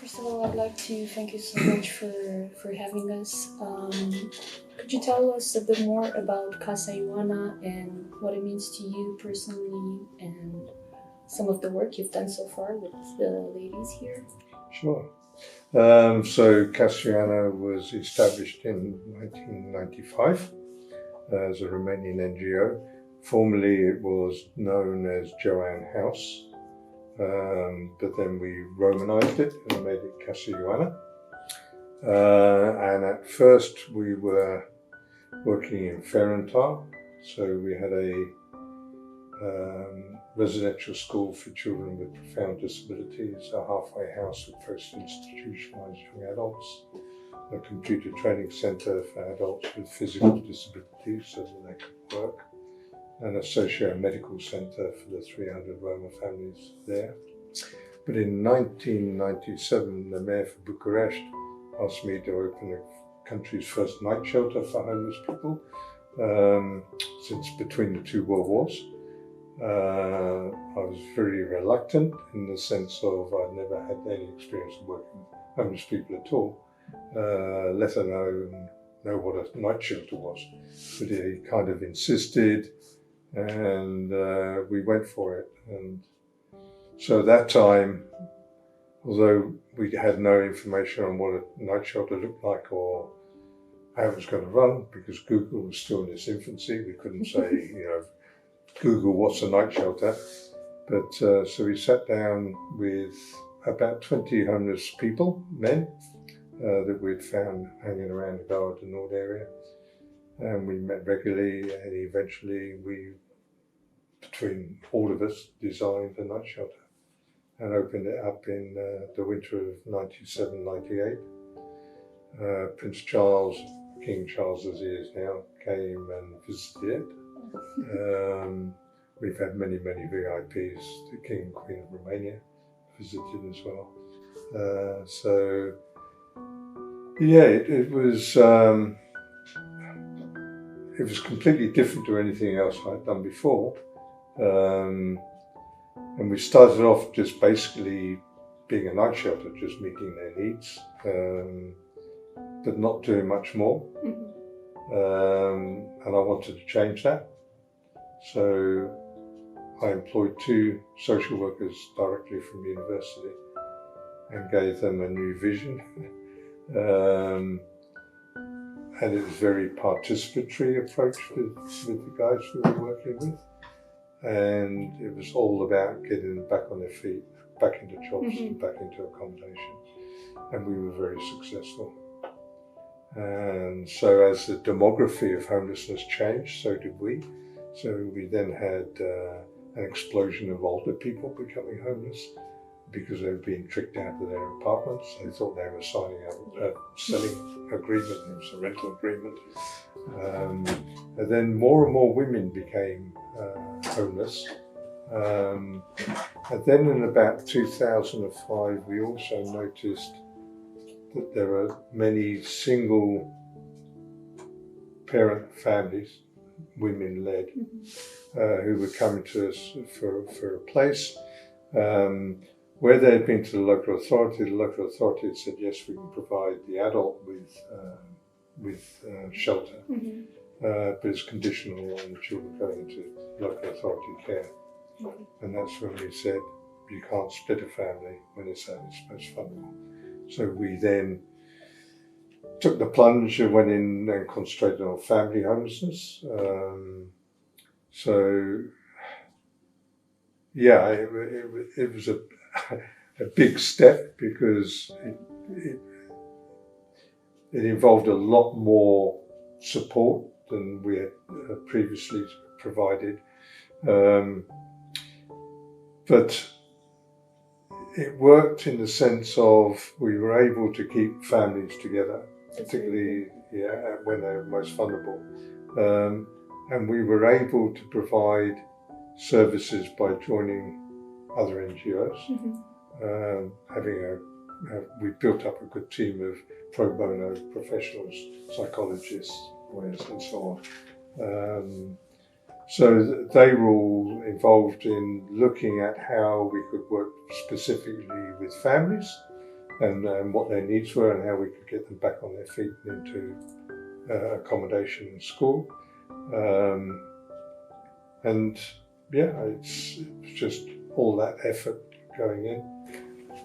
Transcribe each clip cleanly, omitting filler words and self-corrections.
first of all, I'd like to thank you so much for having us. Could you tell us a bit more about Casa Ioana and what it means to you personally and some of the work you've done so far with the ladies here? Sure. So Casa Ioana was established in 1995 as a Romanian NGO. Formerly it was known as Joanne House, but then we Romanized it and made it Casa Ioana. And at first we were working in Ferentine, so we had a residential school for children with profound disabilities, a halfway house with post-institutionalised young adults, a computer training centre for adults with physical disabilities so that they could work, and a socio-medical centre for the 300 Roma families there. But in 1997, the mayor for Bucharest asked me to open the country's first night shelter for homeless people, since between the two world wars. I was very reluctant in the sense of I'd never had any experience of working with homeless people at all, let alone know what a night shelter was. But he kind of insisted, and we went for it. And so at that time, although we had no information on what a night shelter looked like or how it was going to run, because Google was still in its infancy, we couldn't say, Google what's a night shelter. But so we sat down with about 20 homeless people, men, that we'd found hanging around the Garden Nord area. And we met regularly, and eventually we, between all of us, designed a night shelter and opened it up in the winter of 97, 98. Prince Charles, King Charles as he is now, came and visited it. We've had many VIPs, the King and Queen of Romania visited as well. So yeah, it was completely different to anything else I'd done before. And we started off just basically being a night shelter, just meeting their needs, but not doing much more. And I wanted to change that. So I employed 2 social workers directly from university and gave them a new vision. And it was a very participatory approach with the guys we were working with. And it was all about getting them back on their feet, back into jobs and back into accommodation. And we were very successful. And so as the demography of homelessness changed, so did we. So we then had an explosion of older people becoming homeless because they were being tricked out of their apartments. They thought they were signing a selling agreement, it was a rental agreement. And then more and more women became homeless. And then in about 2005, we also noticed that there are many single parent families, women-led, who were coming to us for a place. Where they had been to the local authority had said, yes, we can provide the adult with shelter, but it's conditional on the children going into local authority care. And that's when we said, you can't split a family when it's at its most vulnerable. So we then took the plunge and went in and concentrated on family homelessness. So yeah, it was a big step because it involved a lot more support than we had previously provided. But it worked in the sense of we were able to keep families together, particularly when they were most vulnerable. And we were able to provide services by joining other NGOs. We built up a good team of pro bono professionals, psychologists, lawyers and so on. So they were all involved in looking at how we could work specifically with families, and what their needs were and how we could get them back on their feet and into accommodation and school. And yeah, it's just all that effort going in.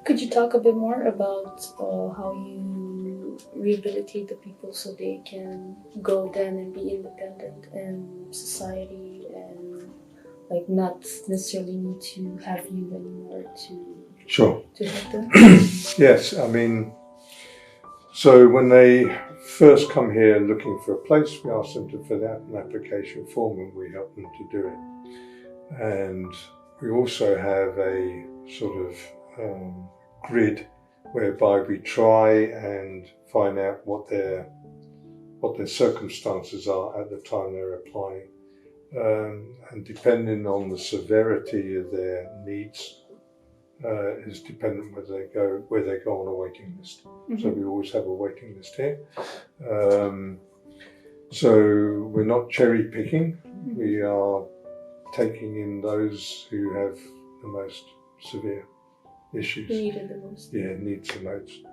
Could you talk a bit more about how you rehabilitate the people so they can go then and be independent in society and like not necessarily need to have you anymore Sure. to help them? Yes, I mean, so when they first come here looking for a place, we ask them to fill out an application form and we help them to do it. And we also have a sort of grid whereby we try and find out what their circumstances are at the time they're applying. And depending on the severity of their needs, is dependent where they go on a waiting list. Mm-hmm. So we always have a waiting list here. So we're not cherry picking. Mm-hmm. We are taking in those who have the most severe issues. Needed the most. Yeah, needs the most.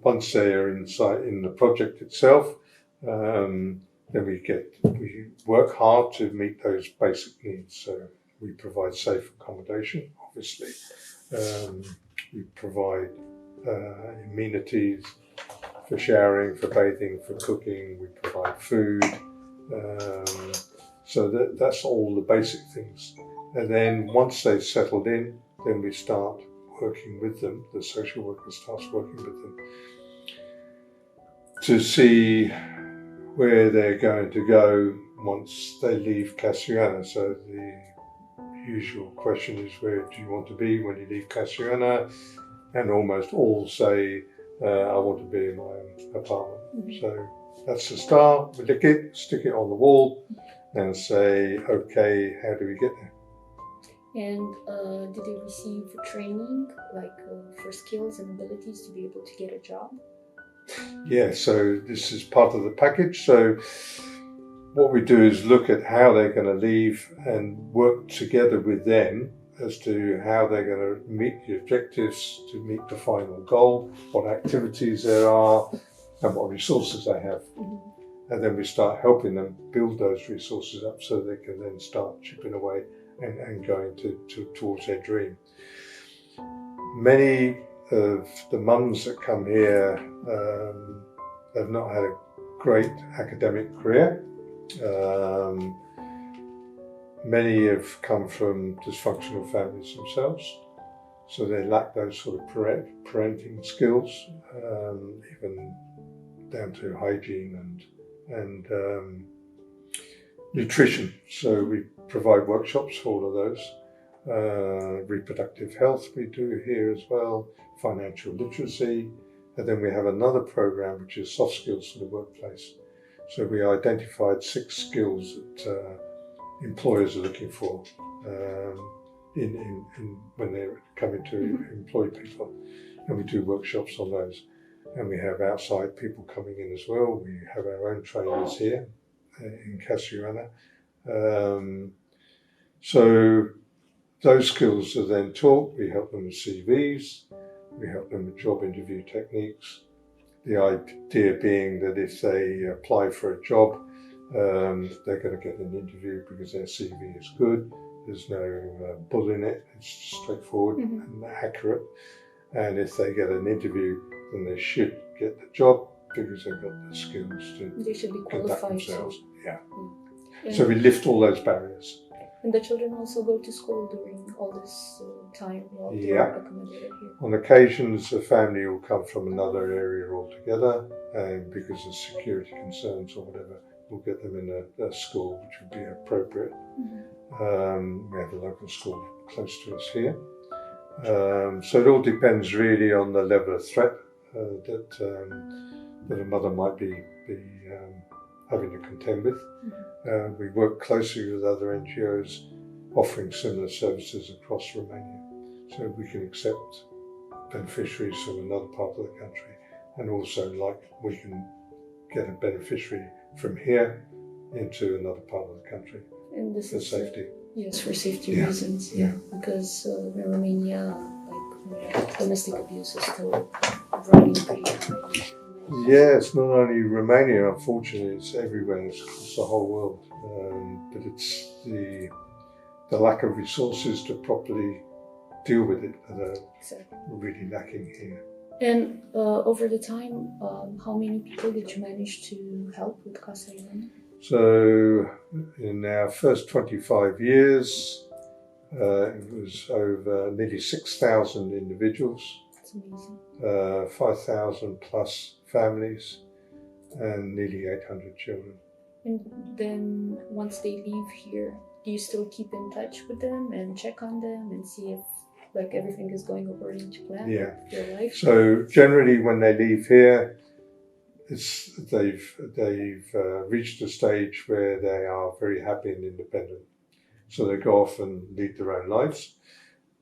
Once they are in the project itself, then we work hard to meet those basic needs. So we provide safe accommodation, obviously. We provide amenities for showering, for bathing, for cooking. We provide food. So that's all the basic things. And then once they've settled in, then we start working with them. The social worker starts working with them to see where they're going to go once they leave Casa Ioana. So the usual question is, where do you want to be when you leave Casa Ioana? And almost all say, I want to be in my own apartment. Mm-hmm. So that's the start. We lick it, stick it on the wall, and say, okay, how do we get there? And did they receive training, like for skills and abilities to be able to get a job? Yeah, so this is part of the package. So what we do is look at how they're going to leave and work together with them as to how they're going to meet the objectives, to meet the final goal, what activities there are, and what resources they have. Mm-hmm. And then we start helping them build those resources up so they can then start chipping away and going towards their dream. Many of the mums that come here have not had a great academic career. Many have come from dysfunctional families themselves, so they lack those sort of parenting skills, even down to hygiene and nutrition. So we provide workshops for all of those. Reproductive health we do here as well, financial literacy, and then we have another program which is soft skills for the workplace. So we identified 6 skills that employers are looking for in when they're coming to employ people, and we do workshops on those. And we have outside people coming in as well. We have our own trainers here in Casa Ioana. So those skills are then taught. We help them with CVs, we help them with job interview techniques. The idea being that if they apply for a job, they're going to get an interview because their CV is good. There's no bull in it. It's straightforward and accurate. And if they get an interview, then they should get the job because they've got the skills to they should be qualified conduct themselves. Yeah. Yeah. So we lift all those barriers. And the children also go to school during all this time while they're accommodated here? On occasions, the family will come from another area altogether, and because of security concerns or whatever, we'll get them in a school which would be appropriate. Mm-hmm. We have a local school close to us here. So it all depends really on the level of threat that a mother might be having to contend with. Mm-hmm. We work closely with other NGOs offering similar services across Romania, so we can accept beneficiaries from another part of the country, and also we can get a beneficiary from here into another part of the country. And this for is safety. Yes, for safety reasons. Yeah, because in Romania, like domestic abuse is still running pretty high. Yes, not only Romania, unfortunately, it's everywhere, it's across the whole world. But it's the lack of resources to properly deal with it that are Exactly. really lacking here. And over the time, how many people did you manage to help with Casa Ioana? So in our first 25 years, it was over nearly 6,000 individuals, That's amazing. 5,000 plus families, and nearly 800 children. And then once they leave here, do you still keep in touch with them and check on them and see if like everything is going according to plan? Yeah. Their life? So generally, when they leave here, they've reached a stage where they are very happy and independent. So they go off and lead their own lives.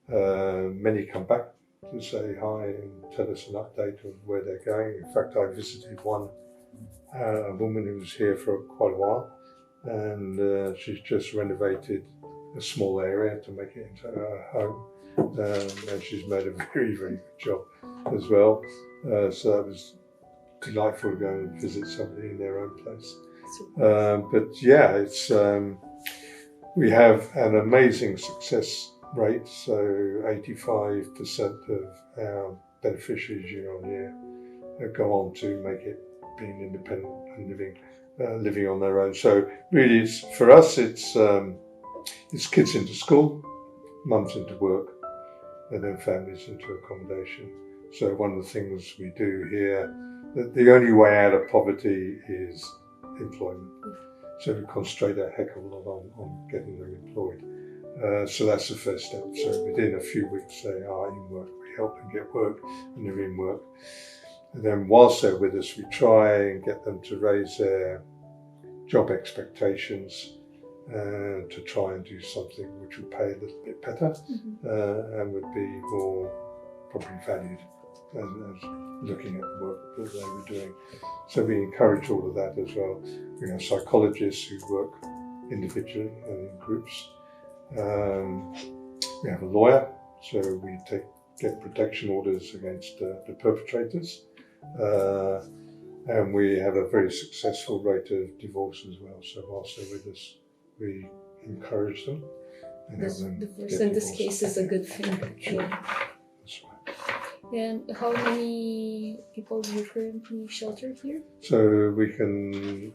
Many come back to say hi and tell us an update of where they're going. In fact, I visited a woman who was here for quite a while, and she's just renovated a small area to make it into her home, and she's made a very, very good job as well. So it was delightful to go and visit somebody in their own place. But yeah, it's we have an amazing success rate. So 85% of our beneficiaries year on year go on to make it being independent and living on their own. So really, it's for us. It's kids into school, mums into work, and then families into accommodation. So one of the things we do here, that the only way out of poverty is employment. So we concentrate a heck of a lot on getting them employed. So that's the first step. So within a few weeks they are in work. We help them get work and they're in work. And then whilst they're with us, we try and get them to raise their job expectations to try and do something which would pay a little bit better and would be more probably valued as looking at the work that they were doing. So we encourage all of that as well. We have psychologists who work individually and in groups. We have a lawyer, so we get protection orders against the perpetrators. And we have a very successful rate of divorce as well. So whilst they're with us, we encourage them. And divorce in this case is a good thing. Sure. Yeah. That's right. And how many people do you currently shelter here? So we can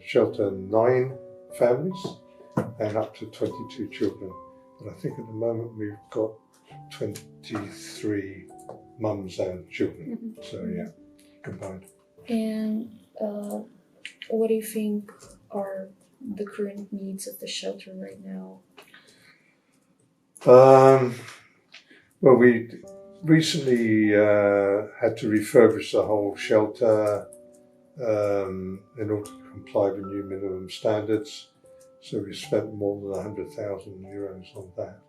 shelter 9 families and up to 22 children. But I think at the moment we've got 23 mums and children. So yeah, combined. And what do you think are the current needs of the shelter right now? Well, we recently had to refurbish the whole shelter in order to comply with new minimum standards. So we spent more than 100,000 euros on that.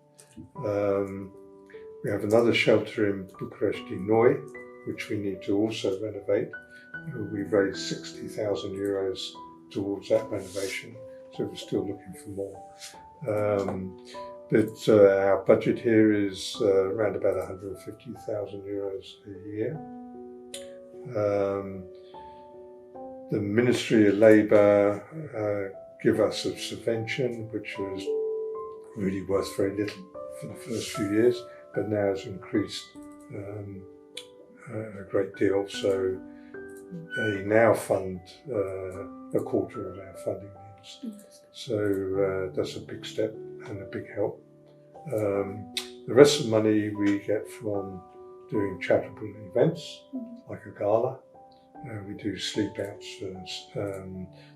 We have another shelter in Bucharest, Noi, which we need to also renovate. We raised 60,000 euros towards that renovation, so we're still looking for more. But our budget here is around about 150,000 euros a year. The Ministry of Labour give us a subvention, which was really worth very little for the first few years, but now has increased a great deal. So they now fund a quarter of our funding needs. So that's a big step and a big help. The rest of the money we get from doing charitable events, like a gala. We do sleep outs for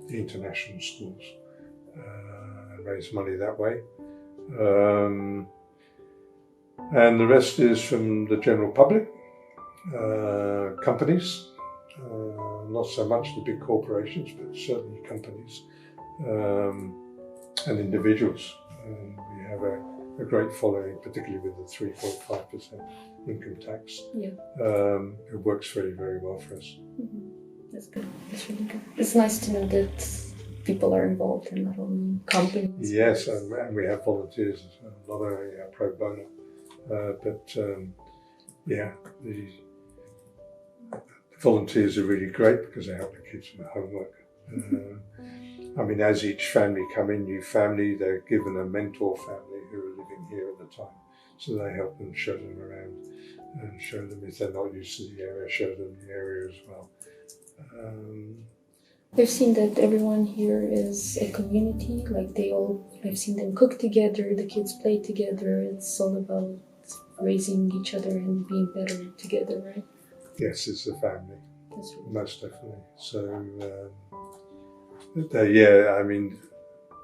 the international schools and raise money that way. And the rest is from the general public, companies, not so much the big corporations, but certainly companies and individuals. We have a great following, particularly with the 3.5% income tax. Yeah. It works very, very well for us. That's good. That's really good. It's nice to know that people are involved and not only companies. Yes, and we have volunteers as well, not only our pro bono, but yeah, the volunteers are really great because they help the kids with homework. I mean, as each family come in, new family, they're given a mentor family who are living here at the time. So they help them, show them around, and show them, if they're not used to the area, show them the area as well. I've seen that everyone here is a community. Like I've seen them cook together, the kids play together. It's all about raising each other and being better together, right? Yes, it's a family, That's really most definitely. So, yeah, I mean,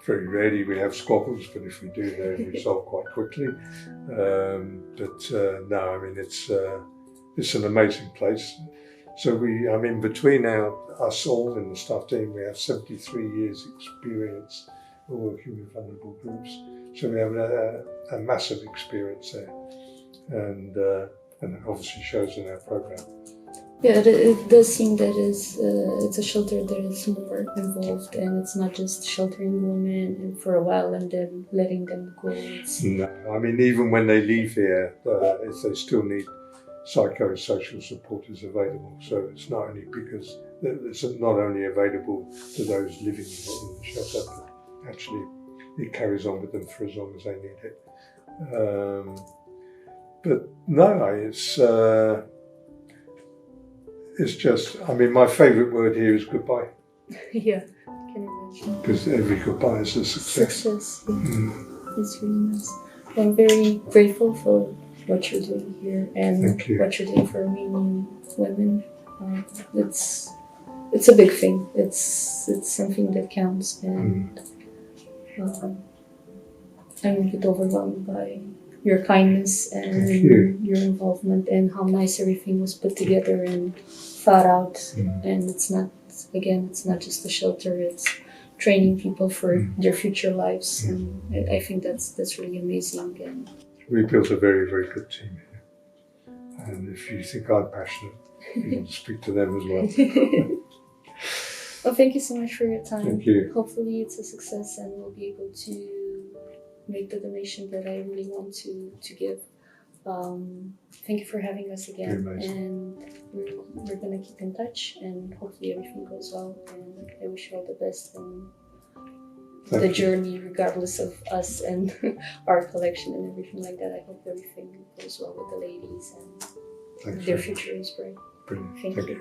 very rarely we have squabbles, but if we do, they're resolved quite quickly. No, I mean, it's an amazing place. So between us all in the staff team, we have 73 years experience working with vulnerable groups. So we have a massive experience there, and it obviously shows in our program. Yeah, it does seem that it's a shelter that is more involved, and it's not just sheltering women and for a while and then letting them go. No, I mean, even when they leave here, if they still need psychosocial support is available. So it's not only because it's not only available to those living in the shelter, but actually it carries on with them for as long as they need it. But no, it's just, I mean, my favourite word here is goodbye. Yeah, I can imagine. Because every goodbye is a success. Success, yeah. It's really nice. I'm very grateful for what you're doing here and what you're doing for Romanian women. It's a big thing. It's something that counts, and I'm a bit overwhelmed by your kindness and your involvement and how nice everything was put together and thought out. And it's not just a shelter. It's training people for their future lives, and I think that's really amazing. And we built a very, very good team here. And if you think I'm passionate, you want to speak to them as well. Well, thank you so much for your time. Thank you. Hopefully it's a success and we'll be able to make the donation that I really want to give. Thank you for having us again, and we're gonna keep in touch, and hopefully everything goes well, and I wish you all the best in the journey, regardless of us and our collection and everything like that. I hope everything goes well with the ladies and their future is bright. Brilliant. Thank you.